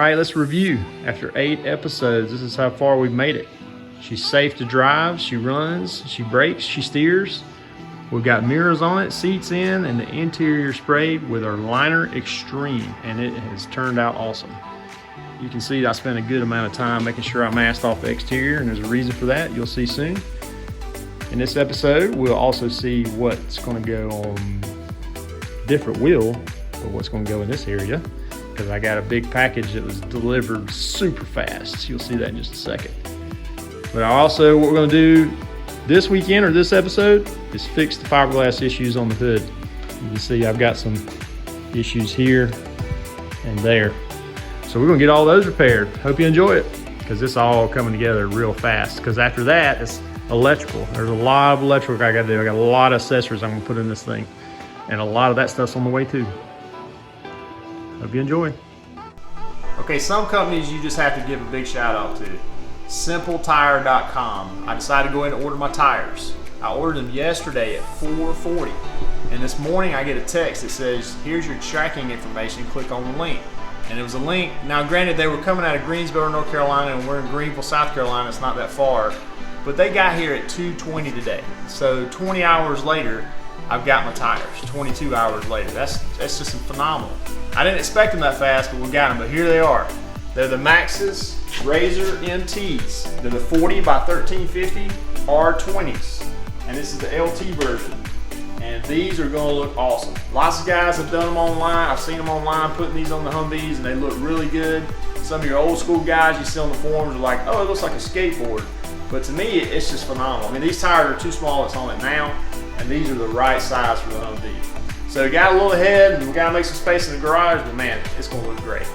right, let's review. After 8 episodes, this is how far we've made it. She's safe to drive, she runs, she brakes, she steers. We've got mirrors on it, seats in, and the interior sprayed with our liner extreme, and it has turned out awesome. You can see I spent a good amount of time making sure I masked off the exterior, and there's a reason for that you'll see soon. In this episode, we'll also see what's going to go on different wheel, but what's going to go in this area, because I got a big package that was delivered super fast. You'll see that in just a second. But also, what we're going to do this weekend or this episode is fix the fiberglass issues on the hood. You can see I've got some issues here and there. So we're going to get all those repaired. Hope you enjoy it, because it's all coming together real fast. Because after that, it's electrical. There's a lot of electrical I got to do. I got a lot of accessories I'm going to put in this thing. And a lot of that stuff's on the way too. Hope you enjoy. Okay, some companies you just have to give a big shout out to. SimpleTire.com. I decided to go ahead and order my tires. I ordered them yesterday at 4:40, and this morning I get a text that says, here's your tracking information, click on the link. And it was a link. Now granted, they were coming out of Greensboro, North Carolina, and we're in Greenville, South Carolina. It's not that far, but they got here at 2:20 today. So 20 hours later, I've got my tires. 22 hours later. That's just phenomenal. I didn't expect them that fast, but we got them. But here they are. They're the Maxxis Razor MTs. They're the 40 by 1350 R20s. And this is the LT version. And these are gonna look awesome. Lots of guys have done them online. I've seen them online putting these on the Humvees, and they look really good. Some of your old school guys you see on the forums are like, oh, it looks like a skateboard. But to me, it's just phenomenal. I mean, these tires are too small that's on it now, and these are the right size for the Humvee. So we got a little ahead, and we gotta make some space in the garage, but man, it's gonna look great.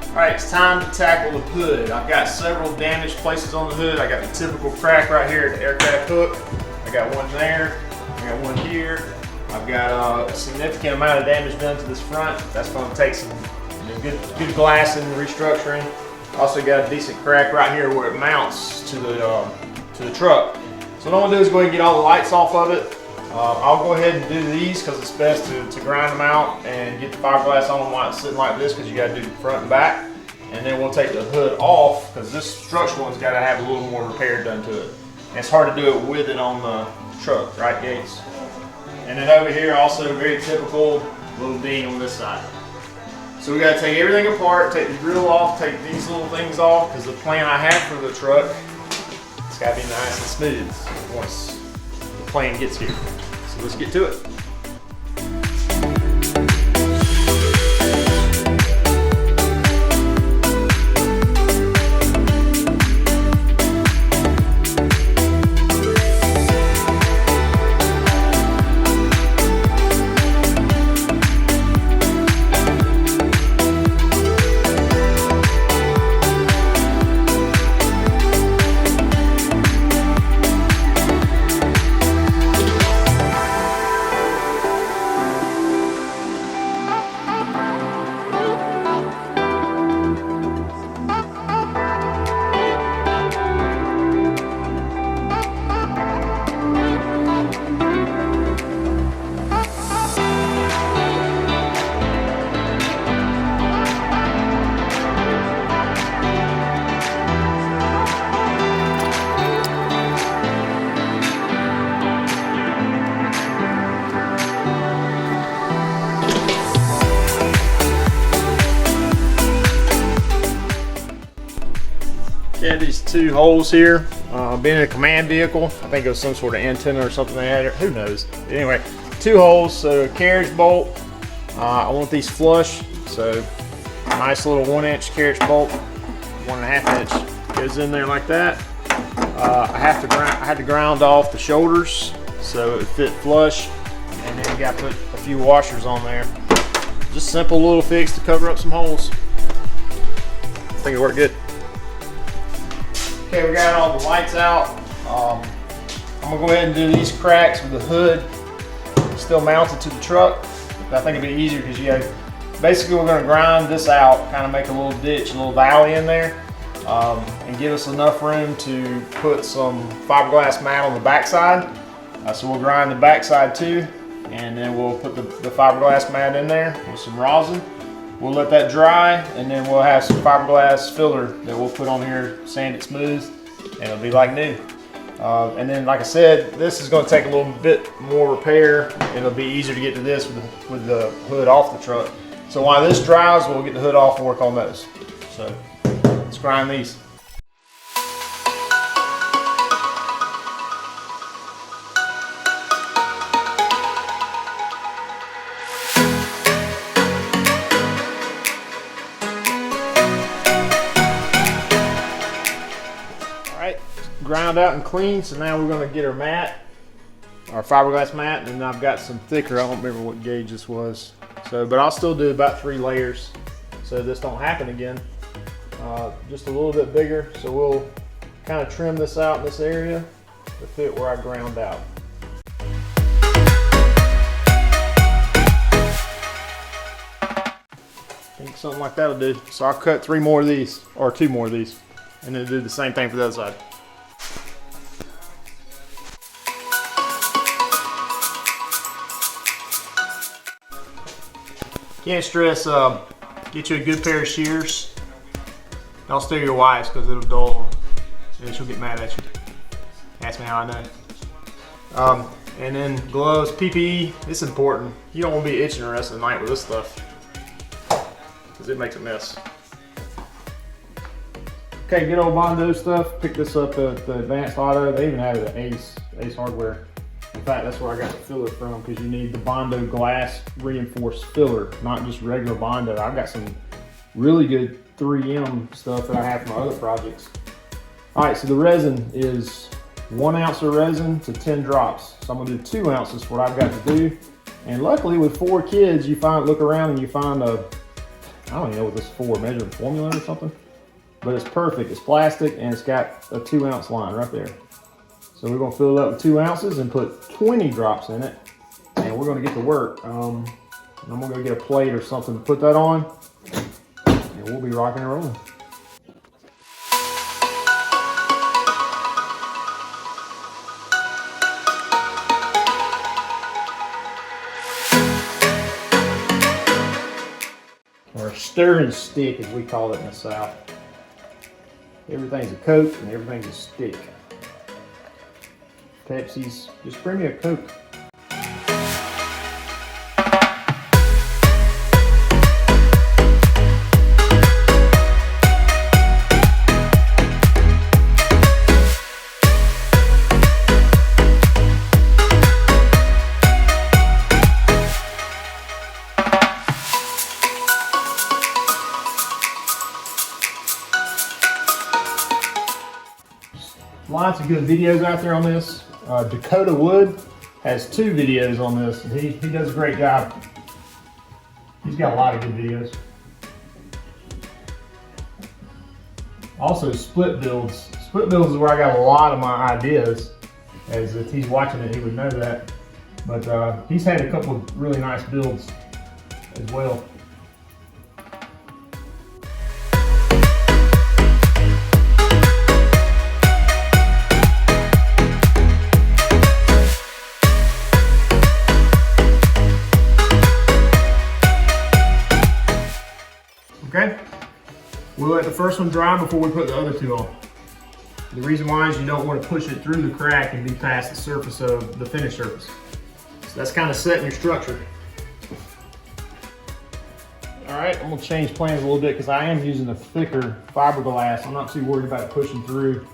All right, it's time to tackle the hood. I've got several damaged places on the hood. I got the typical crack right here at the aircraft hook. I got one there, I got one here. I've got a significant amount of damage done to this front. That's gonna take some good glassing and restructuring. Also got a decent crack right here where it mounts to the truck. So what I'm gonna do is go ahead and get all the lights off of it. I'll go ahead and do these because it's best to grind them out and get the fiberglass on them while it's sitting like this, because you got to do the front and back. And then we'll take the hood off, because this structural one's got to have a little more repair done to it. And it's hard to do it with it on the truck, right, Gates? And then over here, also very typical little ding on this side. So we got to take everything apart, take the grill off, take these little things off, because the plan I have for the truck, it's got to be nice and smooth once the plane gets here. So let's get to it. Yeah, these 2 holes here, being a command vehicle, I think it was some sort of antenna or something they had here, who knows. Anyway, 2 holes, so carriage bolt. I want these flush, so nice little 1-inch carriage bolt, 1.5 inch goes in there like that. I had to ground off the shoulders so it fit flush, and then you got to put a few washers on there. Just simple little fix to cover up some holes. I think it worked good. Okay, we got all the lights out. I'm gonna go ahead and do these cracks with the hood still mounted to the truck. I think it'd be easier because you have, basically we're gonna grind this out, kind of make a little ditch, a little valley in there, and give us enough room to put some fiberglass mat on the backside. So we'll grind the backside too, and then we'll put the fiberglass mat in there with some rosin, we'll let that dry, and then we'll have some fiberglass filler that we'll put on here, sand it smooth, and it'll be like new. And then, like I said, this is going to take a little bit more repair. It'll be easier to get to this with the hood off the truck. So while this dries, we'll get the hood off and work on those. So let's grind these. Ground out and clean, so now we're going to get our mat, our fiberglass mat, and I've got some thicker. I don't remember what gauge this was, but I'll still do about 3 layers so this don't happen again. Just a little bit bigger, so we'll kind of trim this out in this area to fit where I ground out. I think something like that'll do. So I'll cut 3 more of these, or 2 more of these, and then do the same thing for the other side. Can't stress, get you a good pair of shears. Don't steal your wife's because it'll dull and she'll get mad at you. Ask me how I know. And then gloves, PPE, it's important. You don't want to be itching the rest of the night with this stuff because it makes a mess. Okay, good old Bondo stuff. Picked this up at the Advanced Auto. They even have it at Ace Hardware. In fact, that's where I got the filler from, because you need the Bondo glass reinforced filler, not just regular Bondo. I've got some really good 3M stuff that I have from my other projects. All right, so the resin is 1 ounce of resin to 10 drops. So I'm gonna do 2 ounces for what I've got to do. And luckily with 4 kids, you look around and you find I don't even know what this is for, measuring formula or something. But it's perfect, it's plastic, and it's got a 2 ounce line right there. So we're gonna fill it up with 2 ounces and put 20 drops in it. And we're gonna get to work. I'm gonna go get a plate or something to put that on. And we'll be rocking and rolling. Or a stirring stick, as we call it in the South. Everything's a Coke and everything's a stick. Pepsi's, just bring me a Coke. Lots of good videos out there on this. Dakota Wood has 2 videos on this. He does a great job. He's got a lot of good videos. Also split builds. Split builds is where I got a lot of my ideas. As if he's watching it, he would know that. But he's had a couple of really nice builds as well. Okay, we'll let the first one dry before we put the other 2 on. The reason why is you don't want to push it through the crack and be past the surface of the finished surface. So that's kind of setting your structure. All right, I'm gonna change plans a little bit because I am using a thicker fiberglass. I'm not too worried about it pushing through,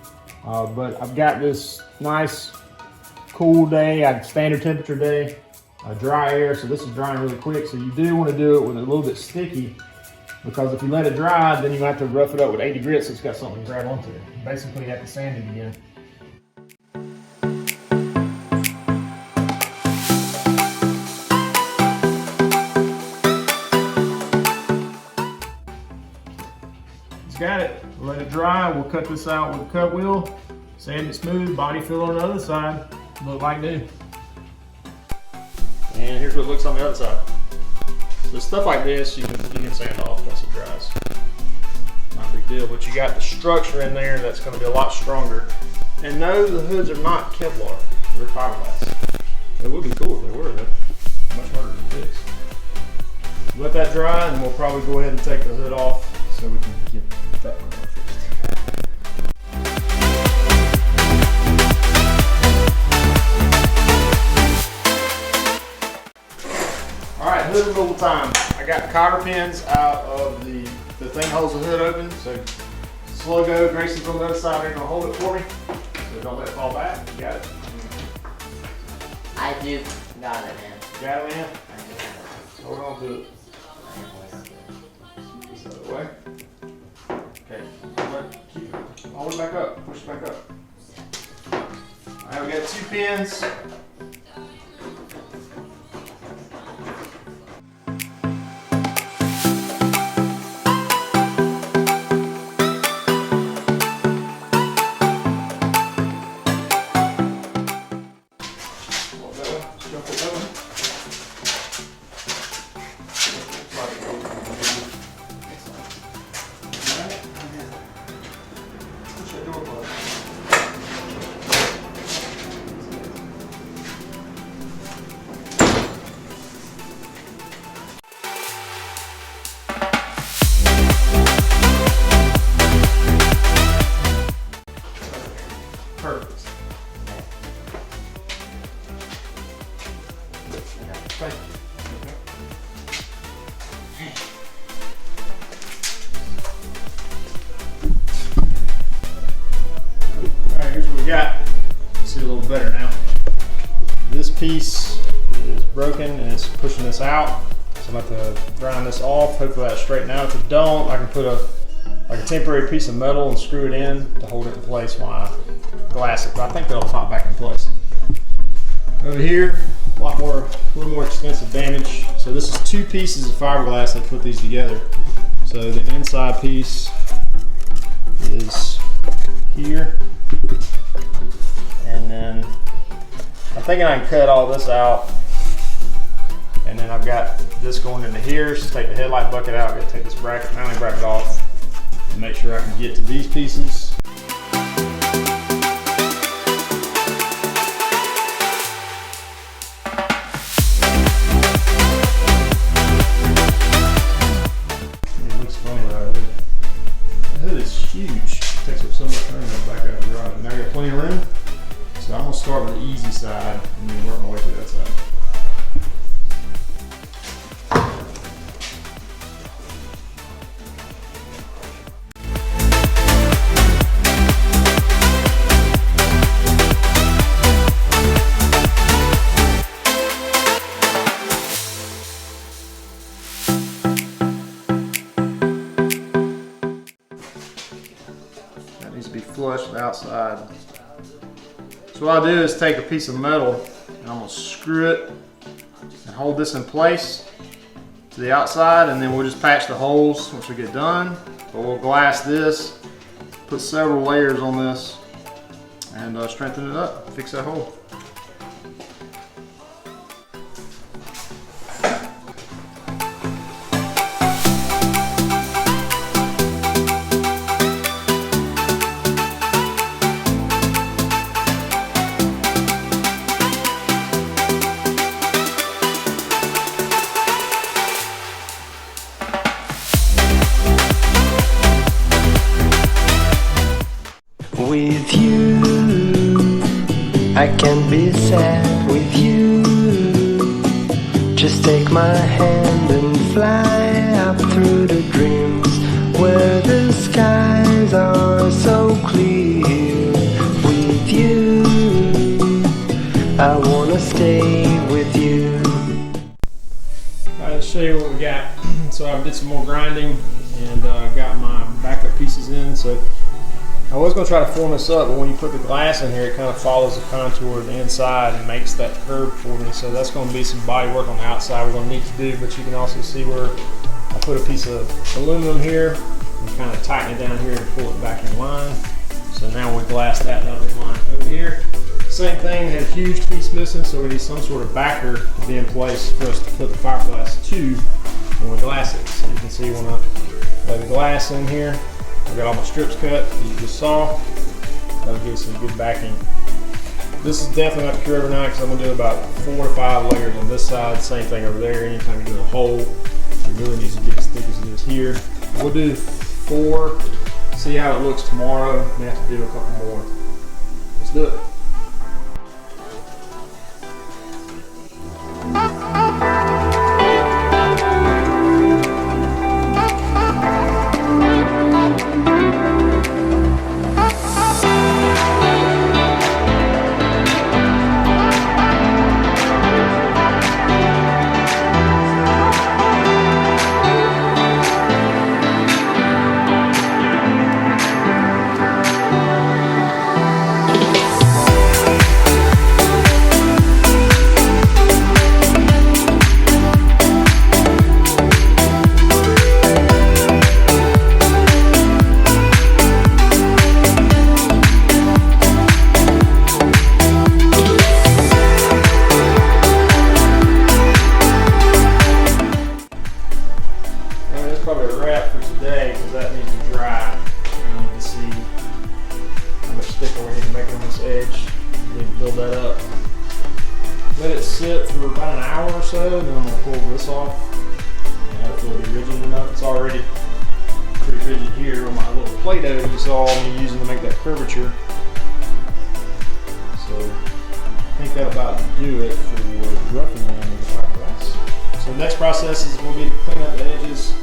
but I've got this nice cool day, standard temperature day, dry air, so this is drying really quick. So you do want to do it with a little bit sticky, because if you let it dry, then you have to rough it up with 80 grits so it's got something to grab onto. Basically, you have to sand it again. It's got it. Let it dry. We'll cut this out with a cut wheel, sand it smooth, body fill on the other side, look like new. And here's what it looks on the other side. So stuff like this, you can sand off once it dries. Not a big deal, but you got the structure in there that's going to be a lot stronger. And no, the hoods are not Kevlar, they're fiberglass. It would be cool if they were, though. Much harder to fix. let that dry, and we'll probably go ahead and take the hood off so we can get that one fixed. Alright, hood removal time. I got cotter pins out of the thing holds the hood open, so slow go. Grayson's on the other side, they're gonna hold it for me, so don't let it fall back. You got it? I do. Got it, man. You got it, man? Hold on to it. This other way. Okay, keep it. Hold it back up. Push it back up. Alright, we got 2 pins. Perfect. Thank you. Alright, here's what we got. See a little better now. This piece is broken and it's pushing this out. So I'm about to grind this off. Hopefully that'll straighten out. If it don't, I can put a temporary piece of metal and screw it in to hold it in place while I glass it. But I think that'll pop back in place. Over here, a little more extensive damage. So this is 2 pieces of fiberglass that put these together. So the inside piece is here, and then I'm thinking I can cut all this out, and then I've got this going into here. So take the headlight bucket out. I'm gonna take this mounting bracket off and make sure I can get to these pieces. Huge. Takes up so much room in the back of the garage. Now I got plenty of room, so I'm gonna start with the easy side and then work my way through that side. Needs to be flush with the outside. So what I'll do is take a piece of metal and I'm gonna screw it and hold this in place to the outside, and then we'll just patch the holes once we get done. But we'll glass this, put several layers on this, and strengthen it up, fix that hole. With you, I can be sad with you. Just take my hand and fly up through the dreams where the skies are so clear. With you, I wanna stay with you. Alright, let's show you what we got. So I did some more grinding and got my backup pieces in. So I was going to try to form this up, but when you put the glass in here, it kind of follows the contour of the inside and makes that curve for me. So that's going to be some body work on the outside we're going to need to do, but you can also see where I put a piece of aluminum here and kind of tighten it down here and pull it back in line. So now we glass that up in line. Over here, same thing, had a huge piece missing, so we need some sort of backer to be in place for us to put the fiberglass to when we glass it. So you can see when I lay the glass in here, I've got all my strips cut, as you just saw. That'll give us some good backing. This is definitely not cure overnight because I'm going to do about 4 to 5 layers on this side. Same thing over there. Anytime you do a hole, you're really needs to be as thick as it is here. We'll do 4, see how it looks tomorrow. We have to do a couple more. Let's do it. Build that up. Let it sit for about an hour or so, then I'm going to pull this off. And hopefully it'll be rigid enough. It's already pretty rigid here on my little Play-Doh you saw me using to make that curvature. So I think that'll about do it for roughing around with the fiberglass. So the next process is we'll be to clean up the edges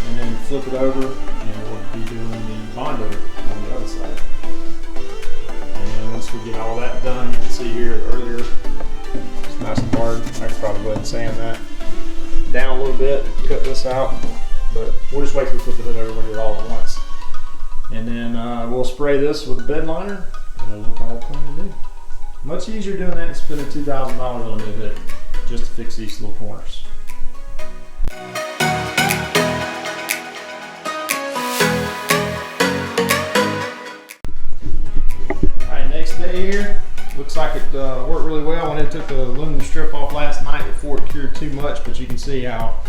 and then flip it over, and we'll be doing the Bondo on the other side. Once we get all that done, you can see here earlier, it's nice and hard. I could probably go ahead and sand that down a little bit, cut this out, but we'll just wait till we put the hood over when we're all at once. And then we'll spray this with a bed liner, and it'll look all clean and new. Much easier doing that than spending $2,000 on a new hood just to fix these little corners. Here looks like it worked really well. When it took the aluminum strip off last night before it cured too much, but you can see how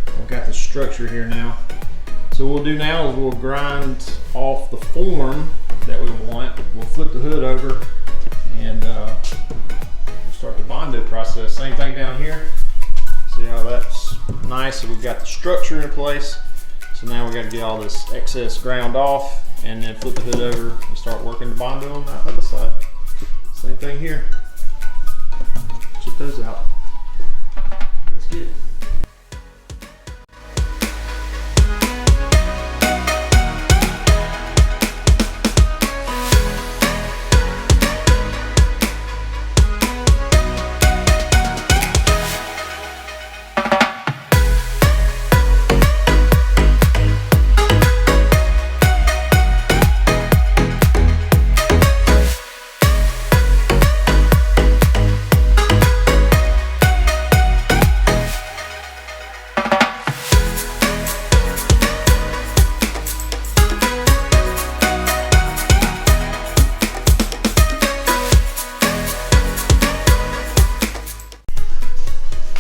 I've got the structure here now. So what we'll do now is we'll grind off the form that we want. We'll flip the hood over and we'll start the Bondo process. Same thing down here. See how that's nice. So we've got the structure in place. So now we got to get all this excess ground off and then flip the hood over and start working the Bondo on that other side. Same thing here. Chip those out. Let's get it.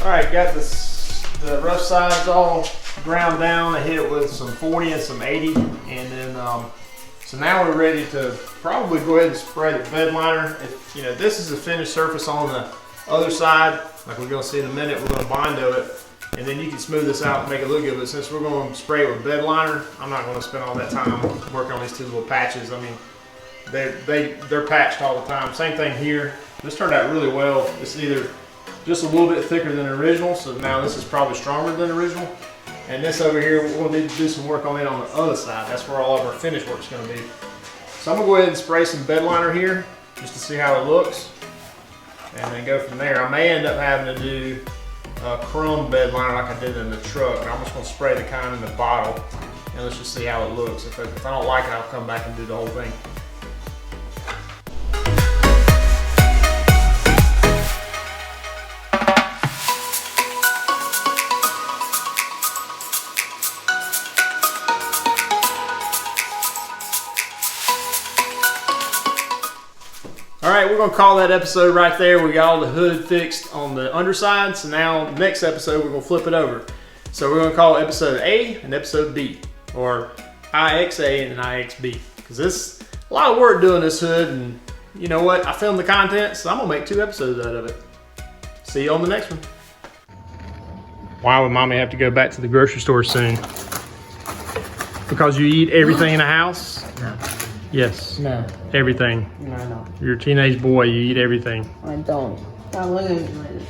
Alright, got the rough sides all ground down. I hit it with some 40 and some 80, and then so now we're ready to probably go ahead and spray the bed liner. You know, this is the finished surface on the other side, like we're going to see in a minute. We're going to Bondo it, and then you can smooth this out and make it look good. But since we're going to spray it with bed liner, I'm not going to spend all that time working on these two little patches. I mean, they're patched all the time. Same thing here. This turned out really well. It's either just a little bit thicker than the original, so now this is probably stronger than the original. And this over here, we'll need to do some work on it on the other side. That's where all of our finish work's going to be. So I'm going to go ahead and spray some bed liner here just to see how it looks, and then go from there. I may end up having to do a crumb bed liner like I did in the truck, and I'm just going to spray the kind in the bottle, and let's just see how it looks. If I don't like it, I'll come back and do the whole thing. All right, we're gonna call that episode right there. We got all the hood fixed on the underside. So now next episode, we're gonna flip it over. So we're gonna call episode A and episode B, or IXA and IXB. Cause this, a lot of work doing this hood, and you know what? I filmed the content, so I'm gonna make 2 episodes out of it. See you on the next one. Why would mommy have to go back to the grocery store soon? Because you eat everything in the house? No. Yes. No. Everything. No, I don't. You're a teenage boy, you eat everything. I don't. Stop looking at me like this.